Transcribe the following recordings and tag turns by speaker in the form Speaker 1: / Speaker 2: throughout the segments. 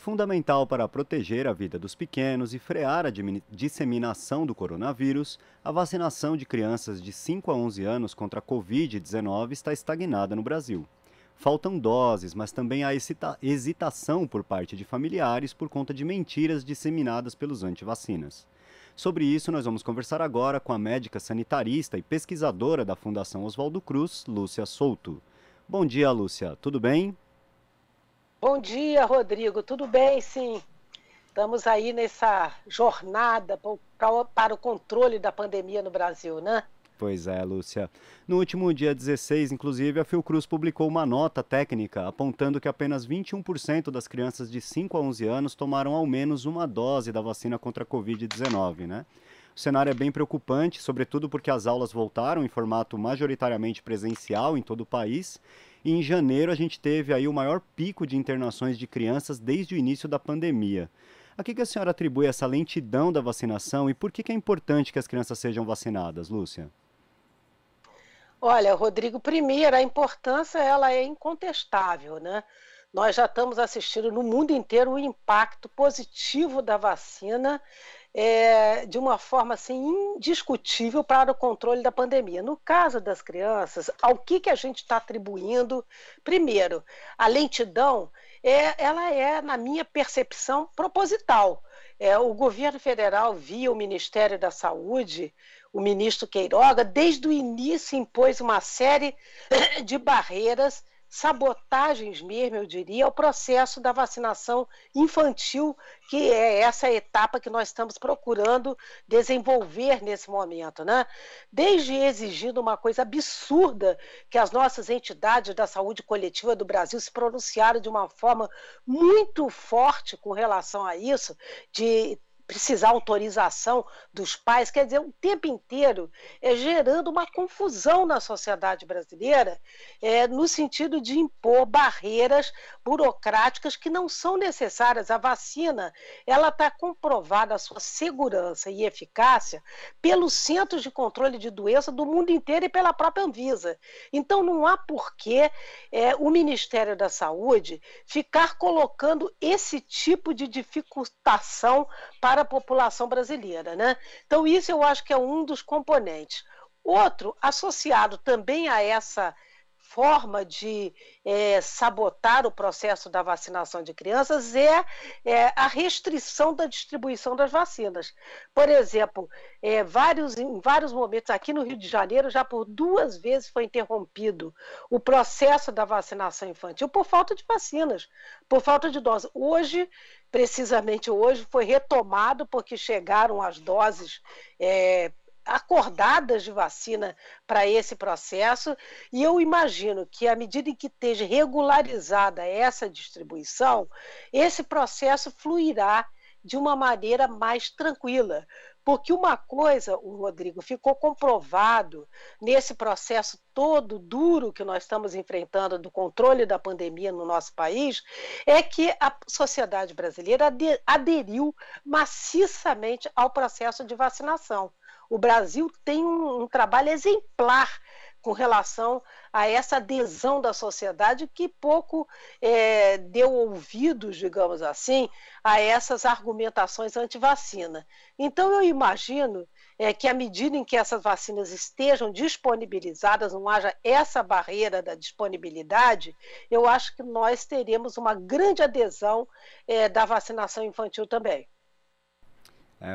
Speaker 1: Fundamental para proteger a vida dos pequenos e frear a disseminação do coronavírus, a vacinação de crianças de 5 a 11 anos contra a Covid-19 está estagnada no Brasil. Faltam doses, mas também há hesitação por parte de familiares por conta de mentiras disseminadas pelos antivacinas. Sobre isso, nós vamos conversar agora com a médica sanitarista e pesquisadora da Fundação Oswaldo Cruz, Lúcia Souto. Bom dia, Lúcia. Tudo bem?
Speaker 2: Bom dia, Rodrigo. Tudo bem, sim. Estamos aí nessa jornada para o controle da pandemia no Brasil, né?
Speaker 1: Pois é, Lúcia. No último dia 16, inclusive, a Fiocruz publicou uma nota técnica apontando que apenas 21% das crianças de 5 a 11 anos tomaram ao menos uma dose da vacina contra a Covid-19, né? O cenário é bem preocupante, sobretudo porque as aulas voltaram em formato majoritariamente presencial em todo o país. E em janeiro a gente teve aí o maior pico de internações de crianças desde o início da pandemia. A que a senhora atribui essa lentidão da vacinação e por que é importante que as crianças sejam vacinadas, Lúcia?
Speaker 2: Olha, Rodrigo, primeiro, a importância ela é incontestável, né? Nós já estamos assistindo no mundo inteiro o impacto positivo da vacina de uma forma assim, indiscutível para o controle da pandemia. No caso das crianças, ao que a gente está atribuindo? Primeiro, a lentidão, ela é, na minha percepção, proposital. O governo federal, via o Ministério da Saúde, o ministro Queiroga, desde o início impôs uma série de barreiras, sabotagens mesmo, eu diria, ao processo da vacinação infantil, que é essa etapa que nós estamos procurando desenvolver nesse momento, né? Desde exigindo uma coisa absurda, que as nossas entidades da saúde coletiva do Brasil se pronunciaram de uma forma muito forte com relação a isso, de precisar autorização dos pais, quer dizer, o tempo inteiro gerando uma confusão na sociedade brasileira, no sentido de impor barreiras burocráticas que não são necessárias. A vacina, ela está comprovada a sua segurança e eficácia pelos Centros de Controle de Doença do mundo inteiro e pela própria Anvisa. Então não há porquê o Ministério da Saúde ficar colocando esse tipo de dificultação para a população brasileira, né? Então isso eu acho que é um dos componentes. Outro, associado também a essa forma de sabotar o processo da vacinação de crianças a restrição da distribuição das vacinas. Por exemplo, em vários momentos aqui no Rio de Janeiro, já por 2 vezes foi interrompido o processo da vacinação infantil por falta de vacinas, por falta de doses. Precisamente hoje, foi retomado porque chegaram as doses acordadas de vacina para esse processo, e eu imagino que à medida em que esteja regularizada essa distribuição, esse processo fluirá de uma maneira mais tranquila. Porque uma coisa, o Rodrigo, ficou comprovado nesse processo todo duro que nós estamos enfrentando do controle da pandemia no nosso país, é que a sociedade brasileira aderiu maciçamente ao processo de vacinação. O Brasil tem um trabalho exemplar com relação a essa adesão da sociedade que pouco deu ouvidos, digamos assim, a essas argumentações anti-vacina. Então eu imagino que à medida em que essas vacinas estejam disponibilizadas, não haja essa barreira da disponibilidade, eu acho que nós teremos uma grande adesão da vacinação infantil também.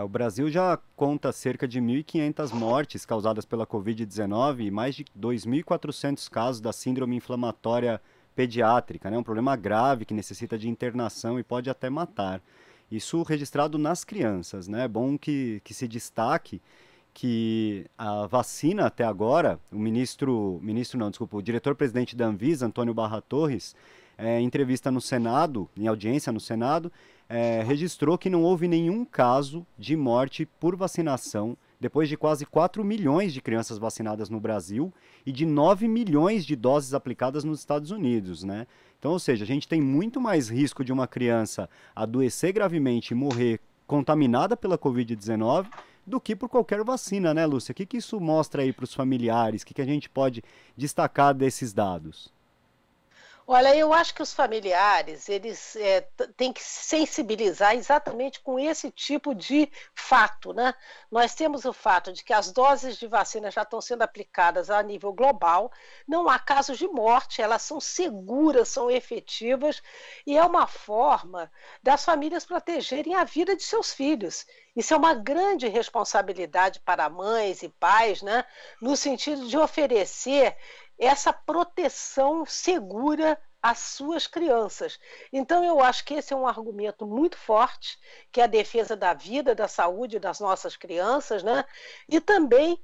Speaker 1: O Brasil já conta cerca de 1.500 mortes causadas pela Covid-19 e mais de 2.400 casos da síndrome inflamatória pediátrica, né? Um problema grave que necessita de internação e pode até matar. Isso registrado nas crianças, né? É bom que se destaque que a vacina até agora, o diretor-presidente da Anvisa, Antônio Barra Torres, em entrevista no Senado, em audiência no Senado, registrou que não houve nenhum caso de morte por vacinação depois de quase 4 milhões de crianças vacinadas no Brasil e de 9 milhões de doses aplicadas nos Estados Unidos, né? Então, ou seja, a gente tem muito mais risco de uma criança adoecer gravemente e morrer contaminada pela Covid-19 do que por qualquer vacina, né, Lúcia? O que isso mostra aí para os familiares? O que a gente pode destacar desses dados?
Speaker 2: Olha, eu acho que os familiares, eles têm que se sensibilizar exatamente com esse tipo de fato, né? Nós temos o fato de que as doses de vacina já estão sendo aplicadas a nível global, não há casos de morte, elas são seguras, são efetivas, e é uma forma das famílias protegerem a vida de seus filhos. Isso é uma grande responsabilidade para mães e pais, né? No sentido de oferecer essa proteção segura às suas crianças. Então, eu acho que esse é um argumento muito forte, que é a defesa da vida, da saúde das nossas crianças, né? E também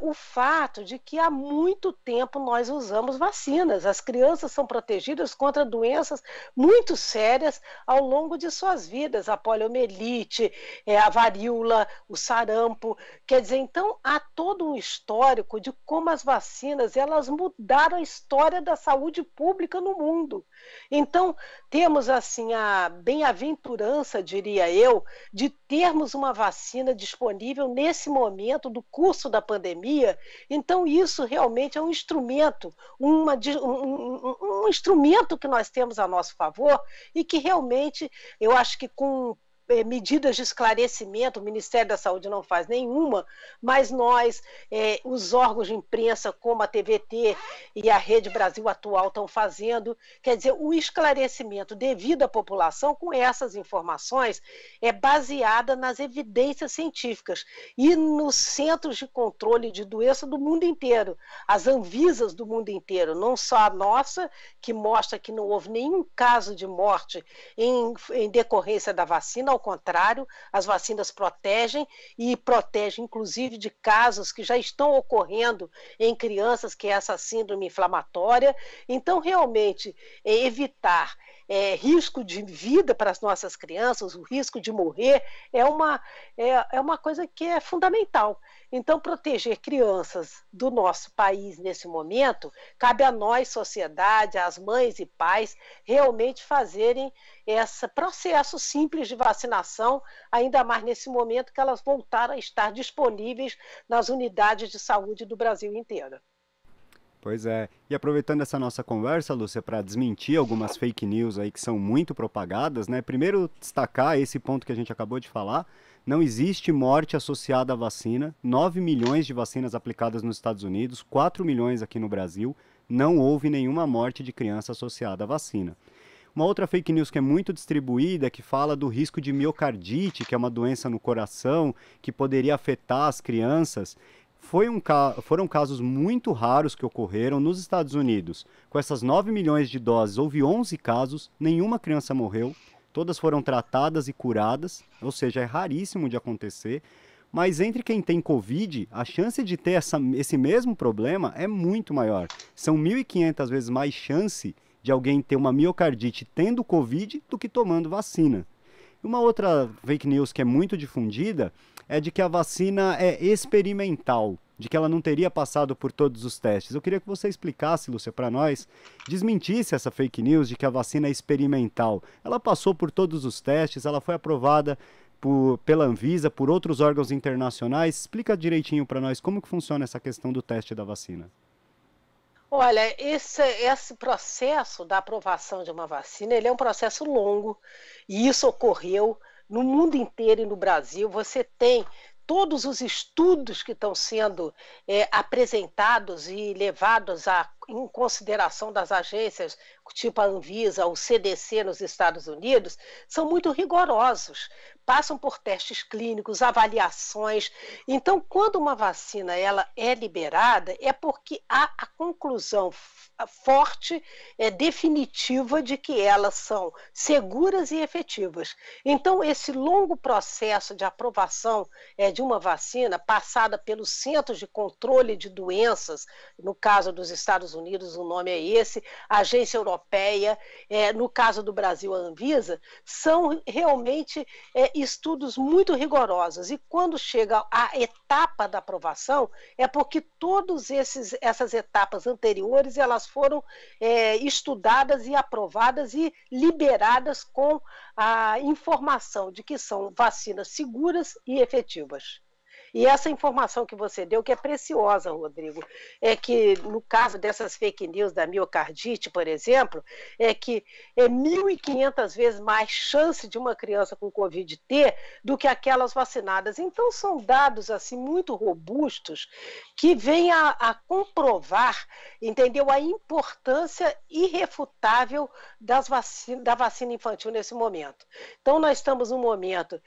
Speaker 2: o fato de que há muito tempo nós usamos vacinas. As crianças são protegidas contra doenças muito sérias ao longo de suas vidas, a poliomielite, a varíola, o sarampo. Quer dizer, então há todo um histórico de como as vacinas elas mudaram a história da saúde pública no mundo. Então, temos assim a bem-aventurança, diria eu, de termos uma vacina disponível nesse momento do curso da pandemia. Então, isso realmente é um instrumento, um instrumento que nós temos a nosso favor e que realmente, eu acho que com medidas de esclarecimento, o Ministério da Saúde não faz nenhuma, mas nós, os órgãos de imprensa como a TVT e a Rede Brasil Atual estão fazendo, quer dizer, o esclarecimento devido à população com essas informações é baseada nas evidências científicas e nos centros de controle de doença do mundo inteiro, as Anvisas do mundo inteiro, não só a nossa, que mostra que não houve nenhum caso de morte em decorrência da vacina, ao contrário, as vacinas protegem e protegem inclusive de casos que já estão ocorrendo em crianças, que é essa síndrome inflamatória. Então, realmente, evitar risco de vida para as nossas crianças, o risco de morrer, é uma coisa que é fundamental. Então, proteger crianças do nosso país nesse momento, cabe a nós, sociedade, às mães e pais, realmente fazerem esse processo simples de vacinação, ainda mais nesse momento que elas voltaram a estar disponíveis nas unidades de saúde do Brasil inteiro.
Speaker 1: Pois é. E aproveitando essa nossa conversa, Lúcia, para desmentir algumas fake news aí que são muito propagadas, né? Primeiro, destacar esse ponto que a gente acabou de falar. Não existe morte associada à vacina. 9 milhões de vacinas aplicadas nos Estados Unidos, 4 milhões aqui no Brasil. Não houve nenhuma morte de criança associada à vacina. Uma outra fake news que é muito distribuída, que fala do risco de miocardite, que é uma doença no coração, que poderia afetar as crianças. Foram casos muito raros que ocorreram nos Estados Unidos. Com essas 9 milhões de doses, houve 11 casos, nenhuma criança morreu, todas foram tratadas e curadas, ou seja, é raríssimo de acontecer. Mas entre quem tem Covid, a chance de ter esse mesmo problema é muito maior. São 1.500 vezes mais chance de alguém ter uma miocardite tendo Covid do que tomando vacina. Uma outra fake news que é muito difundida é de que a vacina é experimental, de que ela não teria passado por todos os testes. Eu queria que você explicasse, Lúcia, para nós, desmentisse essa fake news de que a vacina é experimental. Ela passou por todos os testes, ela foi aprovada pela Anvisa, por outros órgãos internacionais. Explica direitinho para nós como que funciona essa questão do teste da vacina.
Speaker 2: Olha, esse processo da aprovação de uma vacina, ele é um processo longo, e isso ocorreu no mundo inteiro e no Brasil. Você tem todos os estudos que estão sendo apresentados e levados em consideração das agências, tipo a Anvisa, o CDC nos Estados Unidos, são muito rigorosos, passam por testes clínicos, avaliações. Então, quando uma vacina ela é liberada, é porque há a conclusão forte, definitiva de que elas são seguras e efetivas. Então, esse longo processo de aprovação de uma vacina, passada pelos Centros de Controle de Doenças, no caso dos Estados Unidos, o nome é esse, a Agência Europeia, no caso do Brasil, a Anvisa, são realmente estudos muito rigorosos. E quando chega à etapa da aprovação, é porque todas essas etapas anteriores, elas foram estudadas e aprovadas e liberadas com a informação de que são vacinas seguras e efetivas. E essa informação que você deu, que é preciosa, Rodrigo, é que no caso dessas fake news da miocardite, por exemplo, é que é 1.500 vezes mais chance de uma criança com Covid ter do que aquelas vacinadas. Então, são dados assim muito robustos que vêm a comprovar, entendeu, a importância irrefutável da vacina infantil nesse momento. Então, nós estamos num momento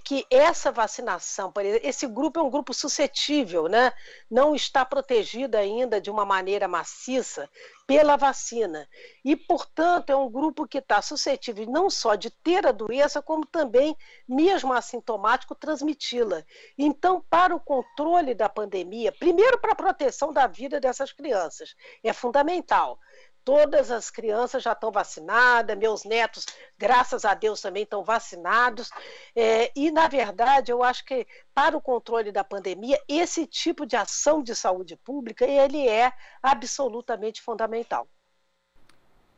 Speaker 2: que essa vacinação, por exemplo, esse grupo é um grupo suscetível, né? Não está protegido ainda de uma maneira maciça pela vacina. E, portanto, é um grupo que está suscetível não só de ter a doença, como também, mesmo assintomático, transmiti-la. Então, para o controle da pandemia, primeiro para a proteção da vida dessas crianças, é fundamental. Todas as crianças já estão vacinadas, meus netos, graças a Deus, também estão vacinados. E, na verdade, eu acho que para o controle da pandemia, esse tipo de ação de saúde pública, ele é absolutamente fundamental.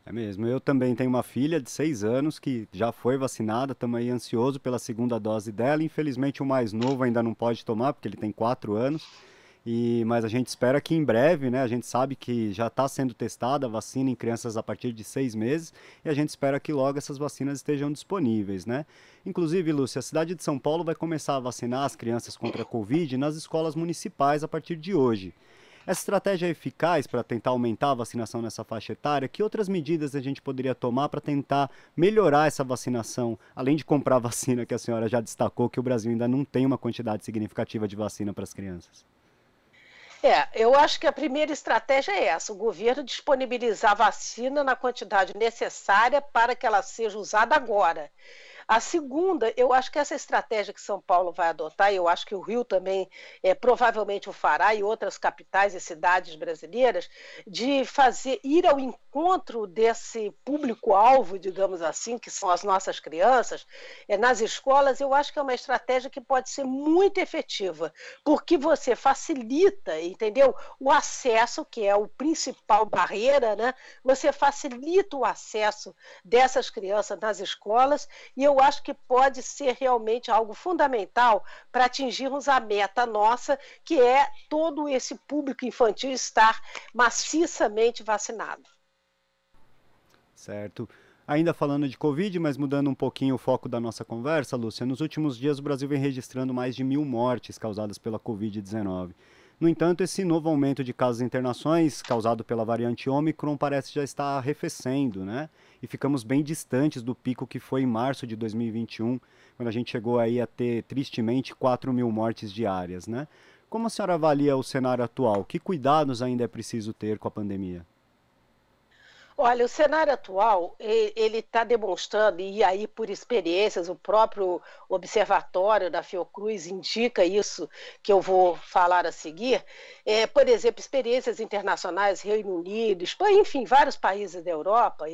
Speaker 1: É mesmo, eu também tenho uma filha de 6 anos que já foi vacinada, estamos aí ansioso pela segunda dose dela. Infelizmente o mais novo ainda não pode tomar, porque ele tem 4 anos. Mas a gente espera que em breve, né? A gente sabe que já está sendo testada a vacina em crianças a partir de 6 meses e a gente espera que logo essas vacinas estejam disponíveis, né? Inclusive, Lúcia, a cidade de São Paulo vai começar a vacinar as crianças contra a Covid nas escolas municipais a partir de hoje. Essa estratégia é eficaz para tentar aumentar a vacinação nessa faixa etária? Que outras medidas a gente poderia tomar para tentar melhorar essa vacinação, além de comprar vacina, que a senhora já destacou que o Brasil ainda não tem uma quantidade significativa de vacina para as crianças?
Speaker 2: Eu acho que a primeira estratégia é essa, o governo disponibilizar vacina na quantidade necessária para que ela seja usada agora. A segunda, eu acho que essa estratégia que São Paulo vai adotar, e eu acho que o Rio também provavelmente o fará, e outras capitais e cidades brasileiras, de ir ao encontro desse público-alvo, digamos assim, que são as nossas crianças, nas escolas, eu acho que é uma estratégia que pode ser muito efetiva, porque você facilita, entendeu, o acesso, que é o principal barreira, né? Você facilita o acesso dessas crianças nas escolas, e eu acho que pode ser realmente algo fundamental para atingirmos a meta nossa, que é todo esse público infantil estar maciçamente vacinado.
Speaker 1: Certo. Ainda falando de Covid, mas mudando um pouquinho o foco da nossa conversa, Lúcia, nos últimos dias o Brasil vem registrando mais de 1.000 mortes causadas pela Covid-19. No entanto, esse novo aumento de casos e internações causado pela variante Ômicron parece já estar arrefecendo, né? E ficamos bem distantes do pico que foi em março de 2021, quando a gente chegou aí a ter, tristemente, 4.000 mortes diárias, né? Como a senhora avalia o cenário atual? Que cuidados ainda é preciso ter com a pandemia?
Speaker 2: Olha, o cenário atual, ele está demonstrando, e aí por experiências, o próprio observatório da Fiocruz indica isso que eu vou falar a seguir, por exemplo, experiências internacionais, Reino Unido, Espanha, enfim, vários países da Europa,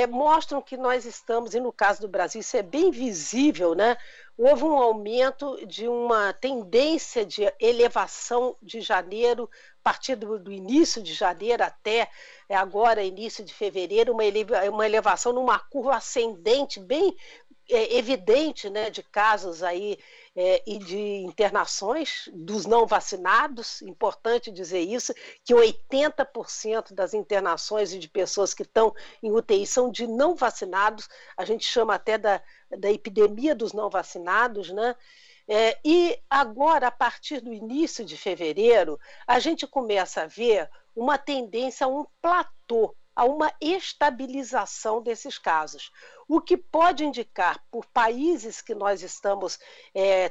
Speaker 2: mostram que nós estamos, e no caso do Brasil isso é bem visível, né? Houve um aumento de uma tendência de elevação de janeiro, a partir do início de janeiro até agora, início de fevereiro, uma elevação numa curva ascendente bem evidente, né, de casos aí e de internações dos não vacinados. Importante dizer isso, que 80% das internações e de pessoas que estão em UTI são de não vacinados, a gente chama até da epidemia dos não vacinados, né? E agora, a partir do início de fevereiro, a gente começa a ver uma tendência a um platô, a uma estabilização desses casos. O que pode indicar, por países que nós estamos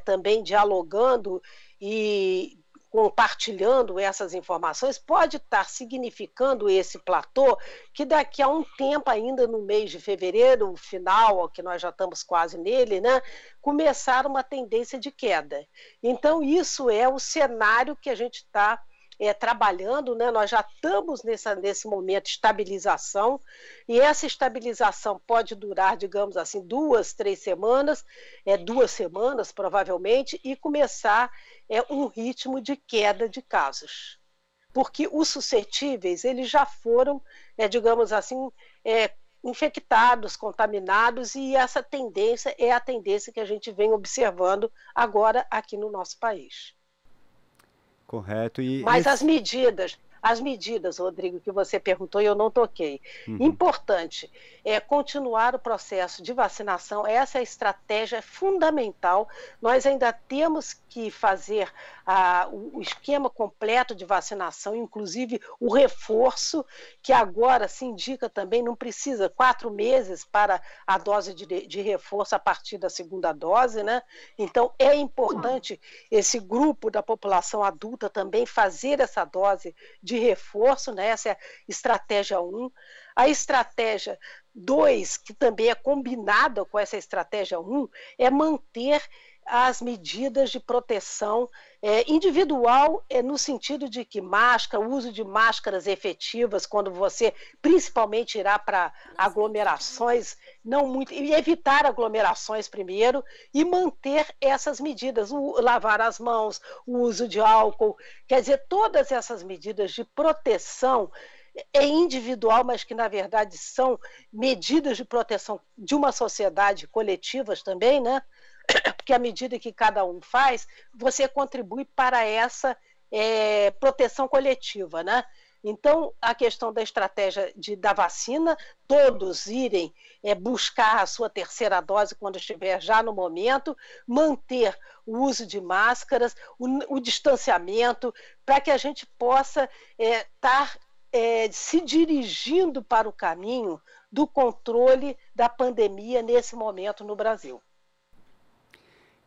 Speaker 2: também dialogando e compartilhando essas informações, pode estar significando esse platô que daqui a um tempo, ainda no mês de fevereiro, final, que nós já estamos quase nele, né, começar uma tendência de queda. Então, isso é o cenário que a gente está trabalhando, né? Nós já estamos nesse momento de estabilização, e essa estabilização pode durar, digamos assim, 2, 3 semanas, 2 semanas provavelmente, e começar um ritmo de queda de casos. Porque os suscetíveis, eles já foram, digamos assim, infectados, contaminados, e essa tendência é a tendência que a gente vem observando agora aqui no nosso país.
Speaker 1: Correto.
Speaker 2: Mas as medidas, Rodrigo, que você perguntou e eu não toquei. Importante é continuar o processo de vacinação, essa é a estratégia fundamental. Nós ainda temos que fazer o esquema completo de vacinação, inclusive o reforço, que agora se indica também, não precisa 4 meses para a dose de reforço a partir da segunda dose, né? Então é importante esse grupo da população adulta também fazer essa dose de reforço, né? Essa é a estratégia 1. A estratégia 2, que também é combinada com essa estratégia 1, é manter as medidas de proteção individual, no sentido de que o uso de máscaras efetivas, quando você principalmente irá para aglomerações, não muito, e evitar aglomerações primeiro, e manter essas medidas, lavar as mãos, o uso de álcool, quer dizer, todas essas medidas de proteção é individual, mas que na verdade são medidas de proteção de uma sociedade coletivas também, né? Porque à medida que cada um faz, você contribui para essa proteção coletiva, né? Então, a questão da estratégia da vacina, todos irem buscar a sua terceira dose quando estiver já no momento, manter o uso de máscaras, o distanciamento, para que a gente possa estar se dirigindo para o caminho do controle da pandemia nesse momento no Brasil.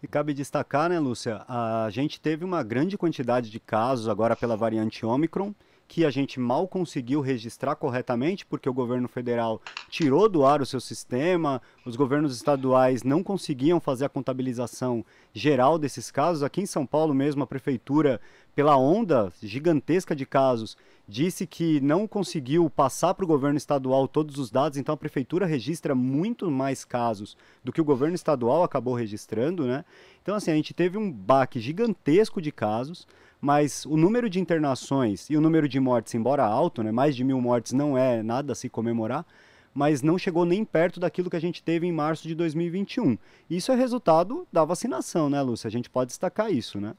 Speaker 1: E cabe destacar, né, Lúcia, a gente teve uma grande quantidade de casos agora pela variante Ômicron, que a gente mal conseguiu registrar corretamente, porque o governo federal tirou do ar o seu sistema, os governos estaduais não conseguiam fazer a contabilização geral desses casos. Aqui em São Paulo mesmo, a prefeitura, pela onda gigantesca de casos, disse que não conseguiu passar para o governo estadual todos os dados, então a prefeitura registra muito mais casos do que o governo estadual acabou registrando, né? Então, assim, a gente teve um baque gigantesco de casos, mas o número de internações e o número de mortes, embora alto, né, mais de 1.000 mortes não é nada a se comemorar, mas não chegou nem perto daquilo que a gente teve em março de 2021. Isso é resultado da vacinação, né, Lúcia? A gente pode destacar isso, né?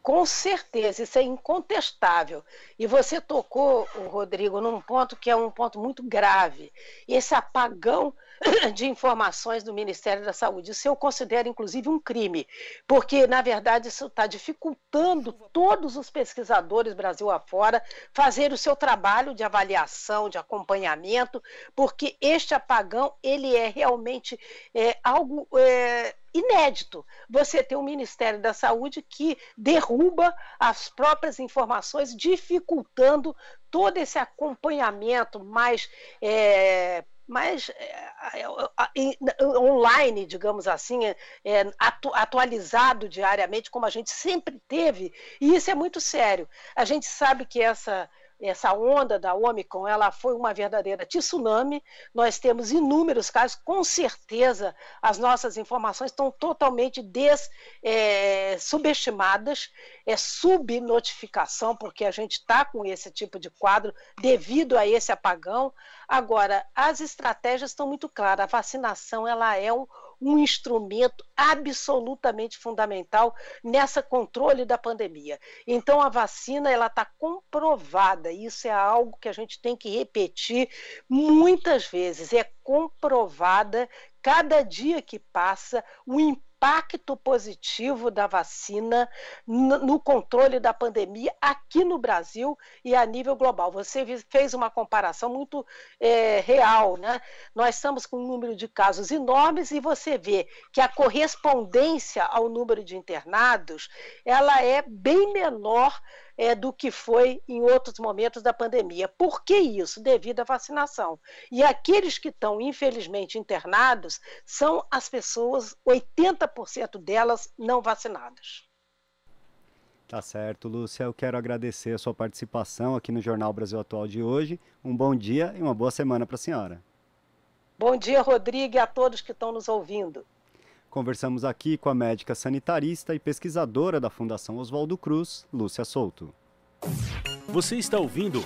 Speaker 2: Com certeza, isso é incontestável. E você tocou, Rodrigo, num ponto que é um ponto muito grave. Esse apagão de informações do Ministério da Saúde. Isso eu considero, inclusive, um crime, porque, na verdade, isso está dificultando todos os pesquisadores Brasil afora fazer o seu trabalho de avaliação, de acompanhamento, porque este apagão ele é realmente algo inédito. Você tem um Ministério da Saúde que derruba as próprias informações, dificultando todo esse acompanhamento mais online, digamos assim, atualizado diariamente, como a gente sempre teve, e isso é muito sério. A gente sabe que essa onda da Ômicron, ela foi uma verdadeira tsunami, nós temos inúmeros casos, com certeza as nossas informações estão totalmente subestimadas, subnotificação, porque a gente está com esse tipo de quadro devido a esse apagão. Agora, as estratégias estão muito claras, a vacinação ela é um instrumento absolutamente fundamental nessa controle da pandemia. Então, a vacina ela está comprovada, isso é algo que a gente tem que repetir muitas vezes, é comprovada cada dia que passa o impacto positivo da vacina no controle da pandemia aqui no Brasil e a nível global. Você fez uma comparação muito real, né? Nós estamos com um número de casos enormes e você vê que a correspondência ao número de internados ela é bem menor do que foi em outros momentos da pandemia. Por que isso? Devido à vacinação. E aqueles que estão, infelizmente, internados são as pessoas, 80% delas não vacinadas.
Speaker 1: Tá certo, Lúcia. Eu quero agradecer a sua participação aqui no Jornal Brasil Atual de hoje. Um bom dia e uma boa semana para a senhora.
Speaker 2: Bom dia, Rodrigo, e a todos que estão nos ouvindo.
Speaker 1: Conversamos aqui com a médica sanitarista e pesquisadora da Fundação Oswaldo Cruz, Lúcia Souto.
Speaker 3: Você está ouvindo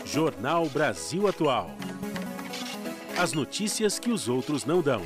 Speaker 3: Jornal Brasil Atual. as notícias que os outros não dão.